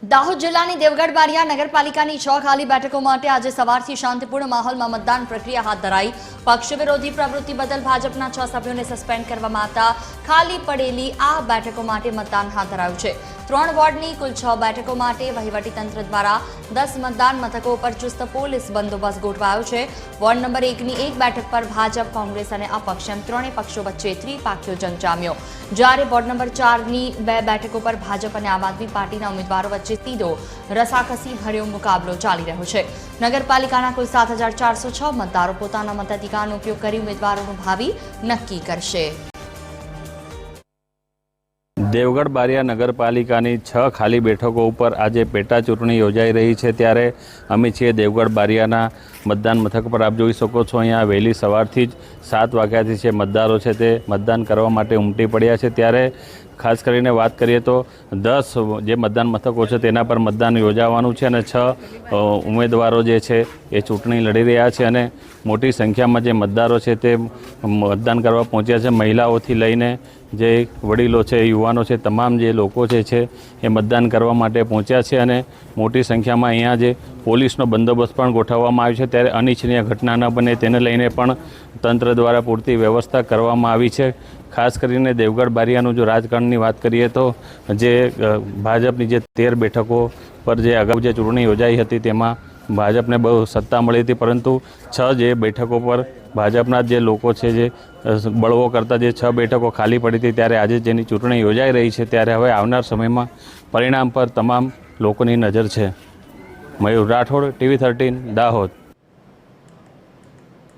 દાહોદ જિલ્લાની દેવગઢ બારિયા નગરપાલિકાની 6 ખાલી બેઠકો માટે આજે સવારથી શાંતિપૂર્ણ માહોલમાં મતદાન પ્રક્રિયા હાથ ધરાઈ। પક્ષ વિરોધી પ્રવૃત્તિ બદલ ભાજપના 6 સભ્યોને સસ્પેન્ડ કરવામાં આવતા ખાલી પડેલી આ બેઠકો માટે મતદાન હાથ ધરાયું છે। 3 વોર્ડની કુલ 6 બેઠકો માટે વહીવટીતંત્ર દ્વારા 10 મતદાન મથકો પર ચુસ્ત પોલીસ બંદોબસ્ત ગોઠવાયો છે। વોર્ડ નંબર 1ની એક બેઠક પર ભાજપ, કોંગ્રેસ અને અપક્ષ એમ ત્રણેય પક્ષો વચ્ચે ત્રિપાખીયો જંગ જામ્યો, જ્યારે વોર્ડ નંબર 4ની 2 બેઠકો પર ભાજપ અને આમ આદમી પાર્ટીના ઉમેદવારો વચ્ચે સીધો રસાકસી ભર્યો મુકાબલો ચાલી રહ્યો છે। નગરપાલિકાના કુલ 7406 મતદારો પોતાના મતાધિકારનો ઉપયોગ કરી ઉમેદવારોનું ભાવિ નક્કી કરશે। દેવગઢ બારિયા નગરપાલિકાની 6 ખાલી બેઠકો ઉપર આજે પેટા ચૂંટણી યોજાઈ રહી છે, ત્યારે અમે છીએ દેવગઢ બારિયાના મતદાન મથક પર। આપ જોઈ શકો છો, અહીંયા વહેલી સવારથી જ 7 વાગ્યાથી છે મતદારો છે તે મતદાન કરવા માટે ઉમટી પડ્યા છે। ત્યારે ખાસ કરીને વાત કરીએ તો 10 જે મતદાન મથકો છે તેના પર મતદાન યોજાવાનું છે અને 6 ઉમેદવારો જે છે એ ચૂંટણી લડી રહ્યા છે અને મોટી સંખ્યામાં જે મતદારો છે તે મતદાન કરવા પહોંચ્યા છે। મહિલાઓથી લઈને જે વડીલો છે, યુવાનો છે, તમામ જે લોકો છે એ મતદાન કરવા માટે પહોંચ્યા છે અને મોટી સંખ્યામાં અહીંયા જે પોલીસનો બંદોબસ્ત પણ ગોઠવવામાં આવ્યો છે। ત્યારે અનિચ્છનીય ઘટના ન બને તેને લઈને પણ તંત્ર દ્વારા પૂરતી વ્યવસ્થા કરવામાં આવી છે। ખાસ કરીને દેવગઢ બારિયાનું જો રાજકારણની વાત કરીએ તો જે ભાજપની જે 13 બેઠકો પર જે અગાઉ જે ચૂંટણી યોજાઈ હતી તેમાં ભાજપને બહુ સત્તા મળી હતી, પરંતુ 6 જે બેઠકો પર ભાજપના જે લોકો છે જે બળવો કરતા જે 6 બેઠકો ખાલી પડી હતી, ત્યારે આજે જેની ચૂંટણી યોજાઈ રહી છે ત્યારે હવે આવનાર સમયમાં પરિણામ પર તમામ લોકોની નજર છે। મયુર રાઠોડ, TV13 દાહોદ।